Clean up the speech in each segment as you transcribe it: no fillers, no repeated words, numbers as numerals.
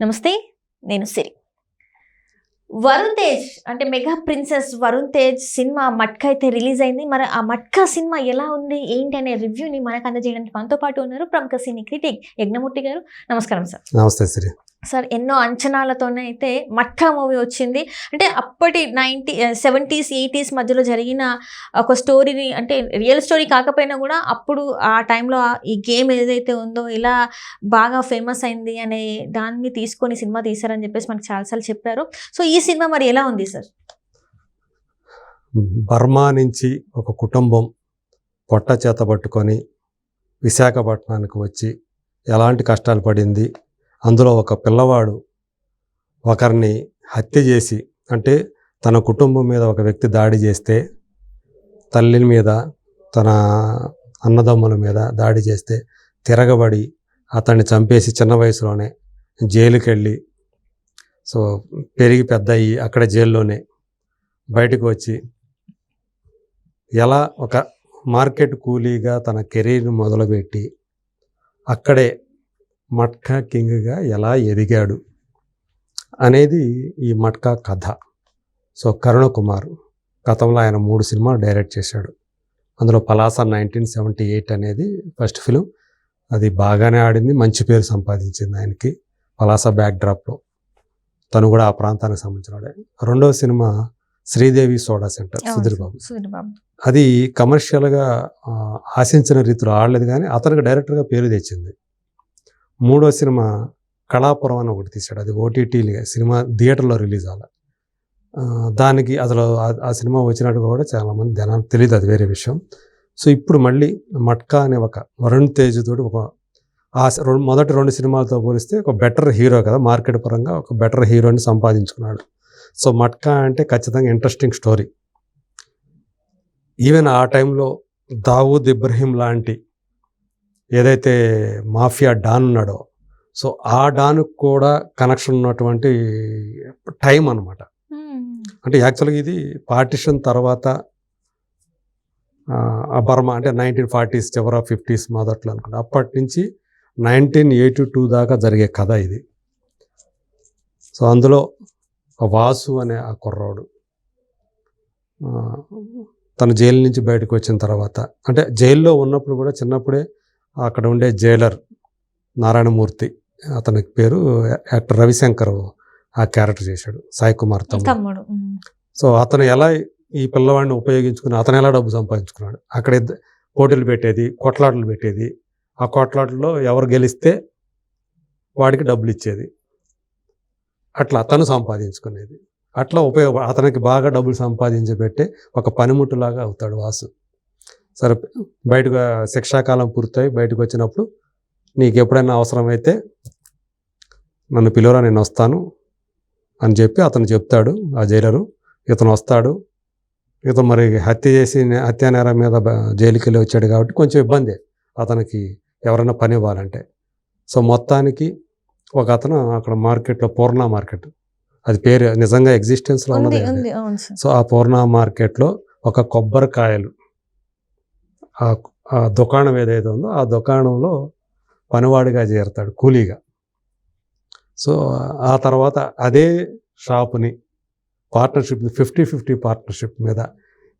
నమస్తే, నేను సిరి. వరుణ్ తేజ్ అంటే mega princess Varun Tej cinema matka అయితే రిలీజ్ అయింది. మరి ఆ మట్కా సినిమా ఎలా ఉంది ఏంటి అనే రివ్యూని మనకు అందజేయడానికి మనతో పాటు ఉన్నారు ప్రముఖ సినీ క్రిటిక్ యజ్ఞమూర్తి గారు. నమస్కారం సార్. నమస్తే సిరి. సార్, ఎన్నో అంచనాలతోనే అయితే మట్కా మూవీ వచ్చింది. అంటే అప్పటి 70s 80s మధ్యలో జరిగిన ఒక స్టోరీని, అంటే రియల్ స్టోరీ కాకపోయినా కూడా అప్పుడు ఆ టైంలో ఈ గేమ్ ఏదైతే ఉందో ఇలా బాగా ఫేమస్ అయింది అనే దాన్ని తీసుకొని సినిమా తీశారని చెప్పేసి మనకు చాలాసార్లు చెప్పారు. సో ఈ సినిమా మరి ఎలా ఉంది సార్? బర్మా నుంచి ఒక కుటుంబం పొట్ట చేత పట్టుకొని విశాఖపట్నానికి వచ్చి ఎలాంటి కష్టాలు పడింది, అందులో ఒక పిల్లవాడు ఒకరిని హత్య చేసి, అంటే తన కుటుంబం మీద ఒక వ్యక్తి దాడి చేస్తే, తల్లి మీద తన అన్నదమ్ముల మీద దాడి చేస్తే తిరగబడి అతన్ని చంపేసి చిన్న వయసులోనే జైలుకి వెళ్ళి, సో పెరిగి పెద్ద అయ్యి అక్కడ జైల్లోనే బయటకు వచ్చి ఎలా ఒక మార్కెట్ కూలీగా తన కెరీర్ని మొదలుపెట్టి అక్కడే మట్కా కింగ్గా ఎలా ఎదిగాడు అనేది ఈ మట్కా కథ. సో కరుణ కుమార్ గతంలో ఆయన 3 సినిమాలు డైరెక్ట్ చేశాడు. అందులో పలాస 1978 అనేది ఫస్ట్ ఫిలిం. అది బాగానే ఆడింది, మంచి పేరు సంపాదించింది ఆయనకి పలాస బ్యాక్డ్రాప్లో. తను కూడా ఆ ప్రాంతానికి సంబంధించినవాడే. రెండవ cinema Sridevi soda center, Sudheer Babu. అది కమర్షియల్గా ఆశించిన రీతిలో ఆడలేదు, కానీ అతనికి డైరెక్టర్గా పేరు తెచ్చింది. మూడో సినిమా కళాపురం అని ఒకటి తీశాడు. అది ఓటీటీ సినిమా, థియేటర్లో రిలీజ్ అవ్వాలి. దానికి అసలు ఆ సినిమా వచ్చినట్టుగా కూడా చాలామంది జనాలు తెలియదు, అది వేరే విషయం. సో ఇప్పుడు మళ్ళీ మట్కా అనే ఒక వరుణ్ తేజ్ తోటి ఒక మొదటి 2 సినిమాలతో పోలిస్తే ఒక బెటర్ హీరో కదా, మార్కెట్ పరంగా ఒక బెటర్ హీరోని సంపాదించుకున్నాడు. సో మట్కా అంటే ఖచ్చితంగా ఇంట్రెస్టింగ్ స్టోరీ. ఈవెన్ ఆ టైంలో దావూద్ ఇబ్రహీం లాంటి ఏదైతే మాఫియా డాన్ ఉన్నాడో, సో ఆ డాన్కు కూడా కనెక్షన్ ఉన్నటువంటి టైం అనమాట. అంటే యాక్చువల్గా ఇది పార్టిషన్ తర్వాత బర్మా, అంటే 1940s చివర 50s మొదట్లో అనుకుంటా. అప్పటి నుంచి 1982 దాకా జరిగే కథ ఇది. సో అందులో వాసు అనే ఆ కుర్రాడు తను జైలు నుంచి బయటకు వచ్చిన తర్వాత, అంటే జైల్లో ఉన్నప్పుడు కూడా చిన్నప్పుడే అక్కడ ఉండే జైలర్ నారాయణమూర్తి, అతని పేరు యాక్టర్ రవిశంకర్ ఆ క్యారెక్టర్ చేశాడు, సాయి కుమార్ తమ్ముడు. సో అతను ఎలా ఈ పిల్లవాడిని ఉపయోగించుకుని అతను ఎలా డబ్బు సంపాదించుకున్నాడు, అక్కడ పోటీలు పెట్టేది, కొట్లాటలు పెట్టేది, ఆ కొట్లాటల్లో ఎవరు గెలిస్తే వాడికి డబ్బులు ఇచ్చేది, అట్లా అతను సంపాదించుకునేది. అట్లా అతనికి బాగా డబ్బులు సంపాదించబెట్టే ఒక పనిముట్టులాగా అవుతాడు వాసు. సరే, బయటకు శిక్షాకాలం పూర్తయి బయటకు వచ్చినప్పుడు నీకు ఎప్పుడైనా అవసరమైతే నన్ను పిలువరా, నేను వస్తాను అని చెప్పి అతను చెప్తాడు ఆ జైలరు. ఇతను వస్తాడు. ఇతను మరి హత్యా నేరం మీద జైలుకి వెళ్ళి వచ్చాడు కాబట్టి కొంచెం ఇబ్బంది అతనికి ఎవరైనా పని ఇవ్వాలంటే. సో మొత్తానికి ఒక అతను అక్కడ మార్కెట్లో, పూర్ణ మార్కెట్, అది పేరు నిజంగా ఎగ్జిస్టెన్స్లో ఉన్నది. సో ఆ పూర్ణ మార్కెట్లో ఒక కొబ్బరికాయలు ఆ దుకాణం ఏదైతే ఉందో ఆ దుకాణంలో పనివాడిగా చేరుతాడు, కూలీగా. సో ఆ తర్వాత అదే షాపుని పార్ట్నర్షిప్, 50-50 పార్ట్నర్షిప్ మీద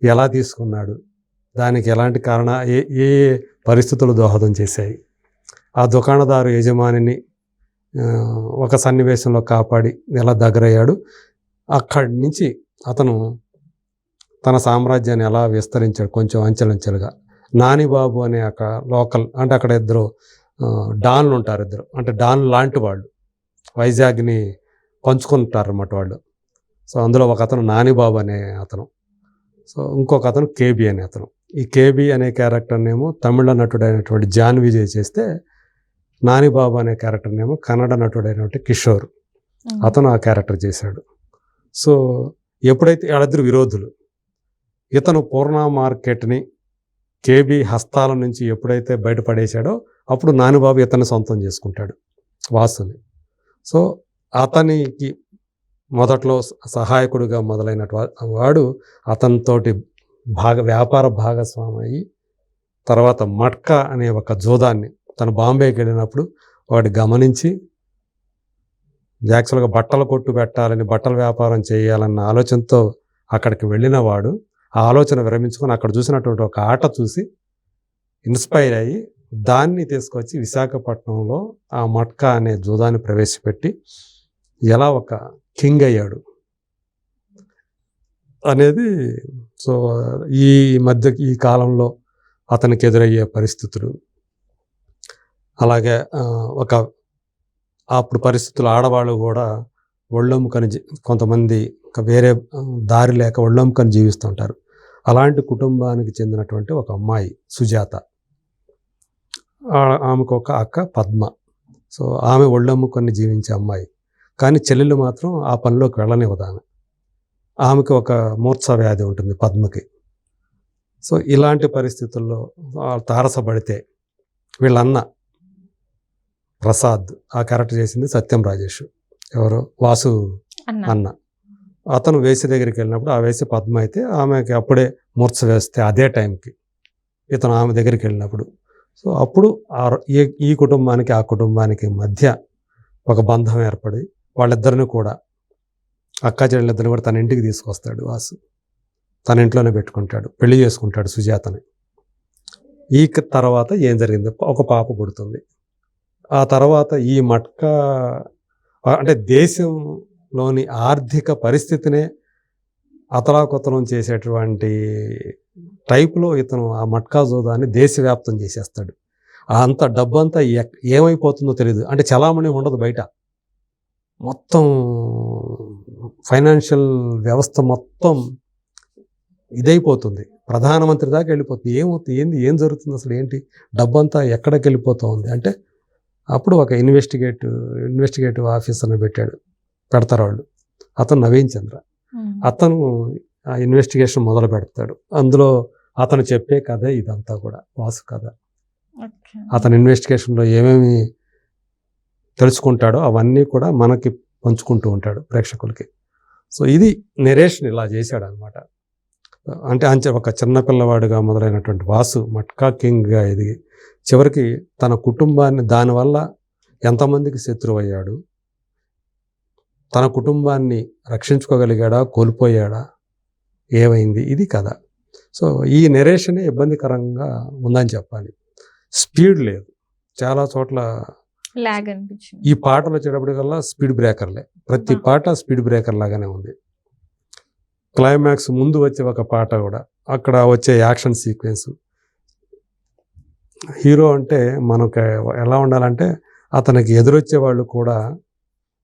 ఎలా తీసుకున్నాడు, దానికి ఎలాంటి ఏ పరిస్థితులు దోహదం చేశాయి, ఆ దుకాణదారు యజమానిని ఒక సన్నివేశంలో కాపాడి ఎలా దగ్గరయ్యాడు, అక్కడి నుంచి అతను తన సామ్రాజ్యాన్ని ఎలా విస్తరించాడు కొంచెం అంచెలంచెలుగా. నానిబాబు అనే ఒక లోకల్, అంటే అక్కడ ఇద్దరు డాన్లు ఉంటారు, ఇద్దరు అంటే డాన్ లాంటి వాళ్ళు వైజాగ్ని పంచుకుంటారు అన్నమాట వాళ్ళు. సో అందులో ఒక అతను నానిబాబు అనే అతను, సో ఇంకొక అతను కేబీ అనే అతను. ఈ కేబీ అనే క్యారెక్టర్నేమో తమిళ నటుడైనటువంటి జాన్ విజయ్ చేస్తే, నానిబాబు అనే క్యారెక్టర్నేమో కన్నడ నటుడైనటువంటి కిషోర్, అతను ఆ క్యారెక్టర్ చేశాడు. సో ఎప్పుడైతే వాళ్ళిద్దరు విరోధులు, ఇతను పూర్ణ మార్కెట్ని కేబీ హస్తాల నుంచి ఎప్పుడైతే బయటపడేశాడో అప్పుడు నానిబాబు ఇతన్ని సొంతం చేసుకుంటాడు, వాసుని. సో అతనికి మొదట్లో సహాయకుడిగా మొదలైన వాడు అతనితోటి వ్యాపార భాగస్వామి అయ్యి, తర్వాత మట్కా అనే ఒక జోదాన్ని తను బాంబేకి వెళ్ళినప్పుడు వాడు గమనించి యాక్చువల్గా బట్టల కొట్టు పెట్టాలని, బట్టల వ్యాపారం చేయాలన్న ఆలోచనతో అక్కడికి వెళ్ళిన వాడు ఆ ఆలోచన విరమించుకొని అక్కడ చూసినటువంటి ఒక ఆట చూసి ఇన్స్పైర్ అయ్యి దాన్ని తీసుకొచ్చి విశాఖపట్నంలో ఆ మట్కా అనే జూదాన్ని ప్రవేశపెట్టి ఎలా ఒక కింగ్ అయ్యాడు అనేది. సో ఈ మధ్య ఈ కాలంలో అతనికి ఎదురయ్యే పరిస్థితులు, అలాగే అప్పుడు పరిస్థితులు ఆడవాళ్ళు కూడా ఒళ్ళొమ్ముకొని కొంతమంది వేరే దారి లేక ఒళ్ళొమ్ముకొని జీవిస్తుంటారు. అలాంటి కుటుంబానికి చెందినటువంటి ఒక అమ్మాయి సుజాత, ఆమెకు ఒక అక్క పద్మ. సో ఆమె ఒళ్ళొమ్ముకొని జీవించే అమ్మాయి, కానీ చెల్లెలు మాత్రం ఆ పనిలోకి వెళ్ళనివ్వదు. ఆమెకు ఒక మూర్ఛ వ్యాధి ఉంటుంది పద్మకి. సో ఇలాంటి పరిస్థితుల్లో తారసపడితే వీళ్ళన్న ప్రసాద్, ఆ క్యారెక్టర్ చేసింది సత్యం రాజేష్, ఎవరు వాసు అన్న. అతను వేసి దగ్గరికి వెళ్ళినప్పుడు ఆ వేసి పద్మ అయితే ఆమెకి అప్పుడే మూర్ఛ వేస్తే అదే టైంకి ఇతను ఆమె దగ్గరికి వెళ్ళినప్పుడు, సో అప్పుడు ఈ కుటుంబానికి ఆ కుటుంబానికి మధ్య ఒక బంధం ఏర్పడి వాళ్ళిద్దరిని కూడా, అక్కా చెల్లెలిద్దరిని కూడా తన ఇంటికి తీసుకొస్తాడు వాసు. తన ఇంట్లోనే పెట్టుకుంటాడు, పెళ్లి చేసుకుంటాడు సుజాతని. ఈ తర్వాత ఏం జరిగింది, ఒక పాప పుడుతుంది. ఆ తర్వాత ఈ మట్కా అంటే దేశంలోని ఆర్థిక పరిస్థితినే అతలాకుతలం చేసేటువంటి టైపులో ఇతను ఆ మట్కా జూదాన్ని దేశవ్యాప్తం చేసేస్తాడు. అంత డబ్బంతా ఏమైపోతుందో తెలియదు, అంటే చలామణి ఉండదు బయట. మొత్తం ఫైనాన్షియల్ వ్యవస్థ మొత్తం ఇదైపోతుంది, ప్రధానమంత్రి దాకా వెళ్ళిపోతుంది. ఏమవుతుంది, ఏం జరుగుతుంది, అసలు ఏంటి, డబ్బంతా ఎక్కడికి వెళ్ళిపోతూ ఉంది అంటే అప్పుడు ఒక ఇన్వెస్టిగేటివ్ ఆఫీసర్ని పెడతారు వాళ్ళు. అతను నవీన్ చంద్ర. అతను ఆ ఇన్వెస్టిగేషన్ మొదలు పెడతాడు. అందులో అతను చెప్పే కథ ఇదంతా కూడా వాసు కథ. అతను ఇన్వెస్టిగేషన్లో ఏమేమి తెలుసుకుంటాడో అవన్నీ కూడా మనకి పంచుకుంటూ ఉంటాడు ప్రేక్షకులకి. సో ఇది నెరేషన్ ఇలా చేశాడు అనమాట. అంటే ఒక చిన్నపిల్లవాడుగా మొదలైనటువంటి వాసు మట్కా కింగ్గా ఎదిగి చివరికి తన కుటుంబాన్ని, దానివల్ల ఎంతమందికి శత్రువు అయ్యాడు, తన కుటుంబాన్ని రక్షించుకోగలిగాడా, కోల్పోయాడా, ఏమైంది, ఇది కథ. సో ఈ నెరేషనే ఇబ్బందికరంగా ఉందని చెప్పాలి. స్పీడ్ లేదు, చాలా చోట్ల లాగ్ అనిపించింది. ఈ పాటలు వచ్చేటప్పటికల్లా స్పీడ్ బ్రేకర్లే, ప్రతి పాట స్పీడ్ బ్రేకర్ లాగానే ఉంది. క్లైమాక్స్ ముందు వచ్చే ఒక పాట కూడా, అక్కడ వచ్చే యాక్షన్ సీక్వెన్స్, హీరో అంటే మనకు ఎలా ఉండాలంటే అతనికి ఎదురొచ్చే వాళ్ళు కూడా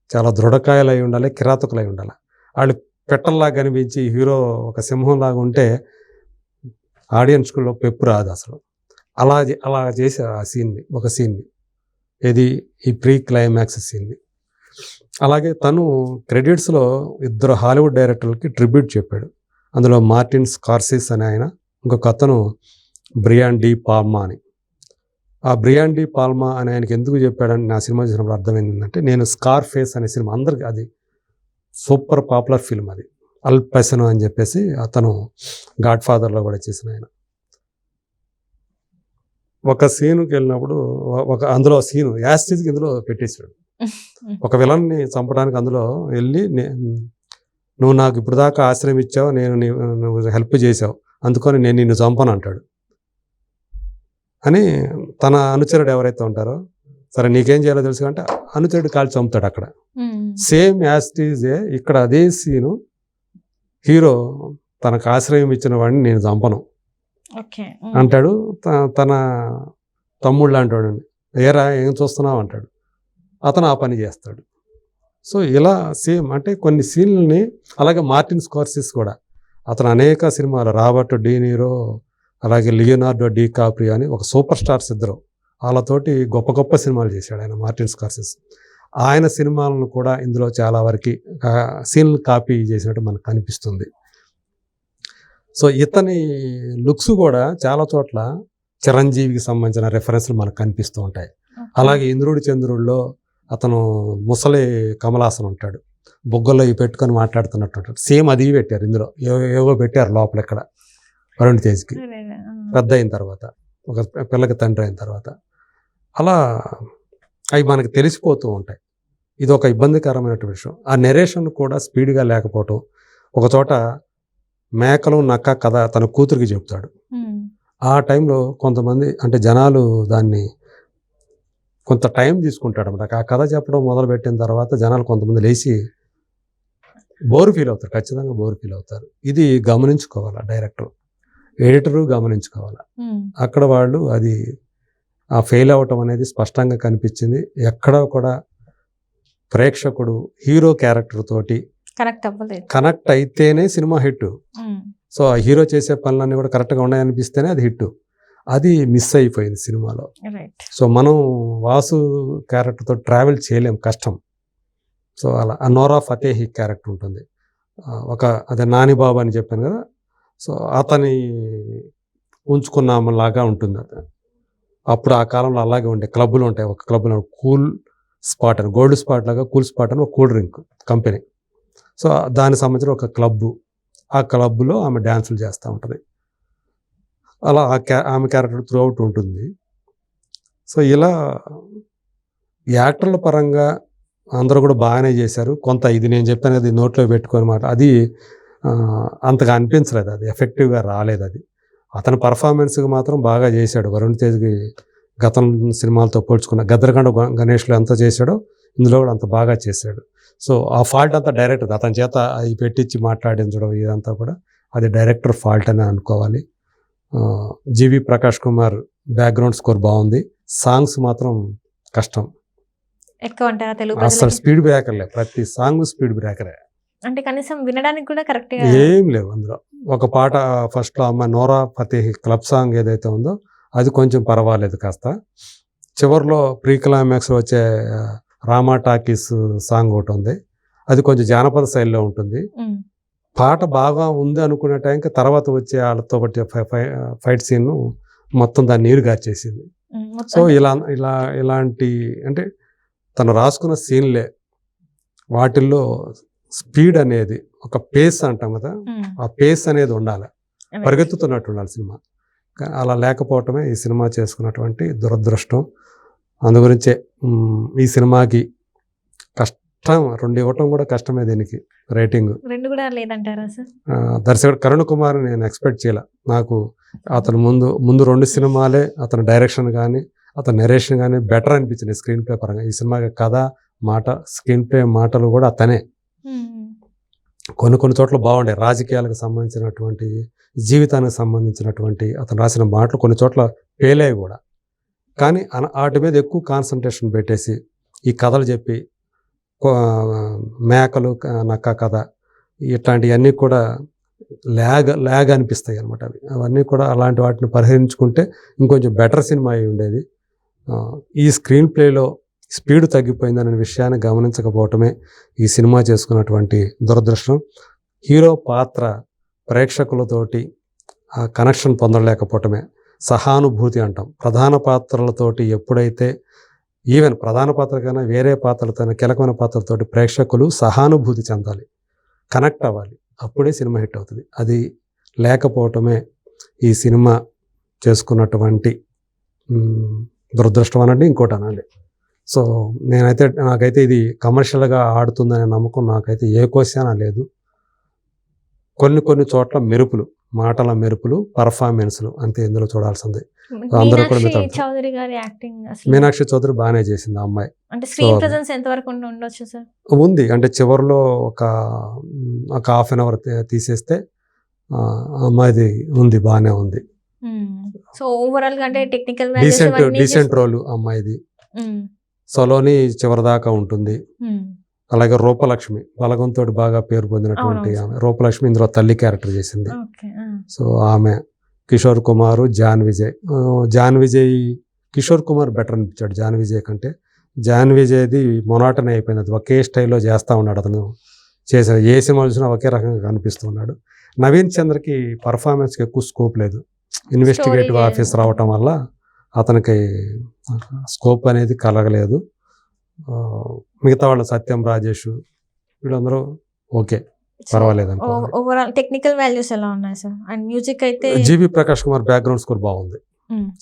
చాలా దృఢకాయలు అయి ఉండాలి, కిరాతకులు అయి ఉండాలి. వాళ్ళు పెట్టల్లాగా కనిపించి హీరో ఒక సింహంలాగా ఉంటే ఆడియన్స్లో పెప్పు రాదు అసలు. అలా చేసే ఆ సీన్ని, ఒక సీన్ని, ఇది ఈ ప్రీ క్లైమాక్స్ సీన్ని. అలాగే తను క్రెడిట్స్లో 2 హాలీవుడ్ డైరెక్టర్లకి ట్రిబ్యూట్ చెప్పాడు. అందులో మార్టిన్ స్కార్సిస్ అనే ఆయన, ఇంకొక అతను బ్రియాన్ డి పాల్మా అని. ఆ బ్రియాన్ డి పాల్మా అనే ఆయనకి ఎందుకు చెప్పాడని నా సినిమా చూసినప్పుడు అర్థమైందంటే, నేను స్కార్ ఫేస్ అనే సినిమా, అందరికి అది సూపర్ పాపులర్ ఫిల్మ్, అది అల్ పసినో అని చెప్పేసి అతను గాడ్ ఫాదర్లో కూడా చేసిన ఆయన. ఒక సీన్కి వెళ్ళినప్పుడు అందులో సీను యాస్టిజ్కి ఇందులో పెట్టేశాడు. ఒక విలన్ని చంపడానికి అందులో వెళ్ళి, నువ్వు నాకు ఇప్పుడు దాకా ఆశ్రయం ఇచ్చావు, నువ్వు హెల్ప్ చేసావు, అందుకని నేను నిన్ను చంపను అంటాడు అని. తన అనుచరుడు ఎవరైతే ఉంటారో, సరే నీకేం చేయాలో తెలుసు అంటే అనుచరుడు కాల్చి చంపుతాడు అక్కడ. సేమ్ యాస్టిజే ఇక్కడ అదే సీను, హీరో తనకు ఆశ్రయం ఇచ్చిన వాడిని నేను చంపను అంటాడు. తన తమ్ముళ్ళు అంటాడు, ఏరా ఏం చూస్తున్నావు అంటాడు. అతను ఆ పని చేస్తాడు. సో ఇలా సేమ్ అంటే కొన్ని సీన్లని. అలాగే మార్టిన్ స్కార్సిస్ కూడా, అతను అనేక సినిమాలు, రాబర్ట్ డి నీరో, అలాగే లియోనార్డో డి కాప్రియో అని ఒక సూపర్ స్టార్స్ ఇద్దరు, వాళ్ళతోటి గొప్ప గొప్ప సినిమాలు చేశాడు ఆయన మార్టిన్ స్కార్సిస్. ఆయన సినిమాలను కూడా ఇందులో చాలా వరకు సీన్లు కాపీ చేసినట్టు మనకు కనిపిస్తుంది. సో ఇతని లుక్స్ కూడా చాలా చోట్ల చిరంజీవికి సంబంధించిన రెఫరెన్స్లు మనకు కనిపిస్తూ ఉంటాయి. అలాగే ఇంద్రుడి చంద్రుడిలో అతను ముసలి కమలాసన్ ఉంటాడు, బొగ్గల్లో ఇవి పెట్టుకొని మాట్లాడుతున్నట్టు ఉంటాడు. సేమ్ అది పెట్టారు ఇందులో, ఏవో పెట్టారు లోపల ఇక్కడ వరుణ్ తేజ్కి పెద్ద అయిన తర్వాత, ఒక పిల్లకి తండ్రి అయిన తర్వాత. అలా అవి మనకి తెలిసిపోతూ ఉంటాయి. ఇది ఒక ఇబ్బందికరమైనటువంటి విషయం. ఆ నెరేషన్ కూడా స్పీడ్గా లేకపోవటం, ఒక చోట మేకలు నక్క కథ తన కూతురికి చెప్తాడు. ఆ టైంలో కొంతమంది అంటే జనాలు దాన్ని కొంత టైం తీసుకుంటాడు అన్నమాట. ఆ కథ చెప్పడం మొదలుపెట్టిన తర్వాత జనాలు కొంతమంది లేచి బోర్ ఫీల్ అవుతారు, ఖచ్చితంగా బోర్ ఫీల్ అవుతారు. ఇది గమనించుకోవాలి డైరెక్టర్, ఎడిటరు గమనించుకోవాలి. అక్కడ వాళ్ళు అది ఆ ఫెయిల్ అవ్వటం అనేది స్పష్టంగా కనిపించింది. ఎక్కడ కూడా ప్రేక్షకుడు హీరో క్యారెక్టర్ తోటి కనెక్ట్ అయితేనే సినిమా హిట్. సో ఆ హీరో చేసే పనులన్నీ కూడా కరెక్ట్గా ఉన్నాయనిపిస్తేనే అది హిట్. అది మిస్ అయిపోయింది సినిమాలో. సో మనం వాసు క్యారెక్టర్తో ట్రావెల్ చేయలేం, కష్టం. సో అలా నోరా ఫతేహి క్యారెక్టర్ ఉంటుంది, ఒక అదే నాని బాబు అని చెప్పాను కదా. సో అతని ఉంచుకున్నామలాగా ఉంటుంది అతను. అప్పుడు ఆ కాలంలో అలాగే ఉండే క్లబ్బులు ఉంటాయి. ఒక క్లబ్లో కూల్ స్పాట్ అని, గోల్డ్ స్పాట్ లాగా కూల్ స్పాట్ అని ఒక కూల్ డ్రింక్ కంపెనీ. సో దానికి సంబంధించిన ఒక క్లబ్బు, ఆ క్లబ్లో ఆమె డ్యాన్సులు చేస్తూ ఉంటుంది. అలా ఆమె క్యారెక్టర్ త్రూ అవుట్ ఉంటుంది. సో ఇలా యాక్టర్ల పరంగా అందరూ కూడా బాగానే చేశారు. కొంత ఇది నేను చెప్పాను కదా, నోట్లో పెట్టుకొని మాట, అది అంతగా అనిపించలేదు, అది ఎఫెక్టివ్గా రాలేదు. అది అతని పర్ఫార్మెన్స్కి మాత్రం బాగా చేశాడు. వరుణ్ తేజ్కి గతం సినిమాలతో పోల్చుకున్న గద్దరగండ గణేష్లో ఎంత చేశాడో ఇందులో కూడా అంత బాగా చేశాడు. సో ఆ ఫాల్ట్ అంతా డైరెక్టర్, అతని చేత అవి పెట్టించి మాట్లాడించడం ఇదంతా కూడా అది డైరెక్టర్ ఫాల్ట్ అని అనుకోవాలి. జీవి ప్రకాష్ కుమార్ బ్యాక్గ్రౌండ్ స్కోర్ బాగుంది. సాంగ్స్ మాత్రం కష్టం ఎక్కువ అంటారా తెలుగు? అసలు స్పీడ్ బ్రేకర్లే, ప్రతి సాంగ్ స్పీడ్ బ్రేకరే. అంటే కనీసం వినడానికి కూడా కరెక్ట్ ఏం లేవు అందులో. ఒక పాట ఫస్ట్లో అమ్మ నోరా ఫతేహి క్లబ్ సాంగ్ ఏదైతే ఉందో అది కొంచెం పర్వాలేదు కాస్త. చివరిలో ప్రీ క్లైమాక్స్ వచ్చే రామా టాకీస్ సాంగ్ ఒకటి ఉంది, అది కొంచెం జానపద శైలిలో ఉంటుంది. పాట బాగా ఉంది అనుకునే టైంకి తర్వాత వచ్చే వాళ్ళతో బట్టి ఫైట్ సీన్ మొత్తం దాన్ని నీరు గార్చేసింది. సో ఇలాంటి అంటే తను రాసుకున్న సీన్లే, వాటిల్లో స్పీడ్ అనేది, ఒక పేస్ అంటాం కదా, ఆ పేస్ అనేది ఉండాలి, పరిగెత్తుతున్నట్టు ఉండాలి సినిమా. అలా లేకపోవటమే ఈ సినిమా చేసుకున్నటువంటి దురదృష్టం. అందుగురించే ఈ సినిమాకి కష్టం 2 ఇవ్వటం కూడా కష్టమే. దీనికి రేటింగ్ 2 కూడా లేదంటారా సార్? దర్శకుడు కరుణ్ కుమార్ నేను ఎక్స్పెక్ట్ చేయలే. నాకు అతను ముందు 2 సినిమాలే అతని డైరెక్షన్ కానీ అతని నెరేషన్ కానీ బెటర్ అనిపించింది స్క్రీన్ ప్లే పరంగా. ఈ సినిమాకి కథ, మాట, స్క్రీన్ ప్లే, మాటలు కూడా అతనే. కొన్ని చోట్ల బాగుండే, రాజకీయాలకు సంబంధించినటువంటి, జీవితానికి సంబంధించినటువంటి అతను రాసిన మాటలు కొన్ని చోట్ల పేలాయి కూడా. కానీ వాటి మీద ఎక్కువ కాన్సన్ట్రేషన్ పెట్టేసి ఈ కథలు చెప్పి మేకలు నక్క కథ ఇట్లాంటివన్నీ కూడా ల్యాగ్ అనిపిస్తాయి అనమాట. అవన్నీ కూడా అలాంటి వాటిని పరిహరించుకుంటే ఇంకొంచెం బెటర్ సినిమా అయి ఉండేది. ఈ స్క్రీన్ ప్లేలో స్పీడ్ తగ్గిపోయిందనే విషయాన్ని గమనించకపోవటమే ఈ సినిమా చేసుకున్నటువంటి దురదృష్టం. హీరో పాత్ర ప్రేక్షకులతోటి ఆ కనెక్షన్ పొందలేకపోవటమే, సహానుభూతి అంటాం. ప్రధాన పాత్రలతోటి ఎప్పుడైతే, ఈవెన్ ప్రధాన పాత్ర కన్నా వేరే పాత్రలతో, కీలకమైన పాత్రలతోటి ప్రేక్షకులు సహానుభూతి చెందాలి, కనెక్ట్ అవ్వాలి, అప్పుడే సినిమా హిట్ అవుతుంది. అది లేకపోవటమే ఈ సినిమా చేసుకున్నటువంటి దురదృష్టం అనండి, ఇంకోటి అనండి. సో నాకైతే ఇది కమర్షియల్గా ఆడుతుందనే నమ్మకం నాకైతే ఏ క్వశ్చన్ లేదు. కొన్ని చోట్ల మెరుపులు, మాటల మెరుపులు, పర్ఫార్మెన్స్లు అంతే ఇందులో చూడాల్సింది. అందరూ కూడా మీనాక్షి చౌదరి బాగానే చేసింది ఆ అమ్మాయి. ఉంది అంటే చివరిలో ఒక ½ అన్ అవర్ తీసేస్తే అమ్మాయిది ఉంది, బాగానే ఉంది. సో ఓవరాల్ గా అంటే టెక్నికల్ డీసెంట్ రోల్ అమ్మాయిది. సలోని చివరిదాకా ఉంటుంది. అలాగే రూపలక్ష్మి బలగంతో బాగా పేరు పొందినటువంటి ఆమె రూపలక్ష్మి ఇందులో తల్లి క్యారెక్టర్ చేసింది. సో ఆమె, కిషోర్ కుమార్, జాన్ విజయ్ కిషోర్ కుమార్ బెటర్ అనిపించాడు జాన్ విజయ్ కంటే. జాన్ విజయ్ది మొనాటన్ అయిపోయింది, అది ఒకే స్టైల్లో చేస్తూ ఉన్నాడు అతను. చేసిన ఏ సినిమా చూసినా ఒకే రకంగా కనిపిస్తూ ఉన్నాడు. నవీన్ చంద్రకి పర్ఫార్మెన్స్కి ఎక్కువ స్కోప్ లేదు, ఇన్వెస్టిగేటివ్ ఆఫీసర్ అవటం వల్ల అతనికి స్కోప్ అనేది కలగలేదు. మిగతా వాళ్ళు సత్యం, రాజేష్ వీళ్ళందరూ ఓకే, పర్వాలేదు. ఓవరాల్ టెక్నికల్ వాల్యూస్ ఎలా ఉన్నాయి సార్? అండ్ మ్యూజిక్ అయితే జీవి ప్రకాష్ కుమార్ బ్యాక్గ్రౌండ్ స్కోర్ బాగుంది.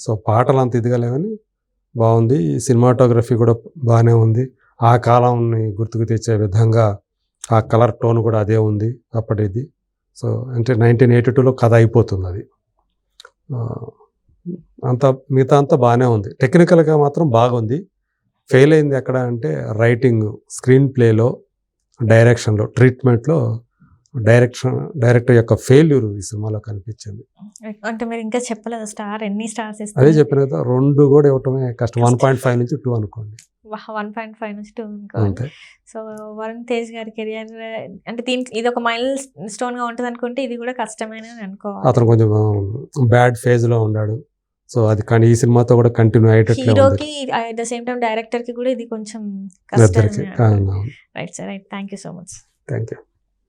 సో పాటలు అంత ఇదిగా లేవని బాగుంది. సినిమాటోగ్రఫీ కూడా బాగానే ఉంది. ఆ కాలంని గుర్తుకు తెచ్చే విధంగా ఆ కలర్ టోన్ కూడా అదే ఉంది అప్పటిది. సో అంటే 1982లో కథ అయిపోతుంది అది. మిగతా అంతా బాగానే ఉంది. టెక్నికల్గా మాత్రం బాగుంది. ఫెయిల్ అయింది ఎక్కడ అంటే రైటింగ్, స్క్రీన్ ప్లేలో, డైరెక్షన్లో, ట్రీట్మెంట్లో డైరెక్టర్ యొక్క ఫెయిల్యూర్ ఈ సినిమాలో కనిపించింది. అంటే మీరు ఇంకా చెప్పలేదు స్టార్ ఎన్ని స్టార్స్ అదే ఇస్తారు? చెప్పిన కదా 2 కూడా ఇవ్వటమే కష్టం. 1.5 నుంచి 2 అనుకోండి 1.5 నుంచి 2 అనుకోవాలి. అంతే. సో వరుణ్ తేజ్ గారి కెరియర్ అంటే దీనికి ఇది ఒక మైల్ స్టోన్ గా ఉంటుంది అనుకుంటే ఇది కూడా కష్టమైన అనుకోవాలి. అతను కొంచెం బ్యాడ్ ఫేజ్లో ఉన్నాడు. సో అది కానీ ఈ సినిమాతో కూడా కంటిన్యూ అయ్యేటట్లే ఉంది హీరోకి at the same time director కి కూడా ఇది కొంచెం ఇద్దరికి. కష్టం. Right sir, right. Thank you so much. Thank you.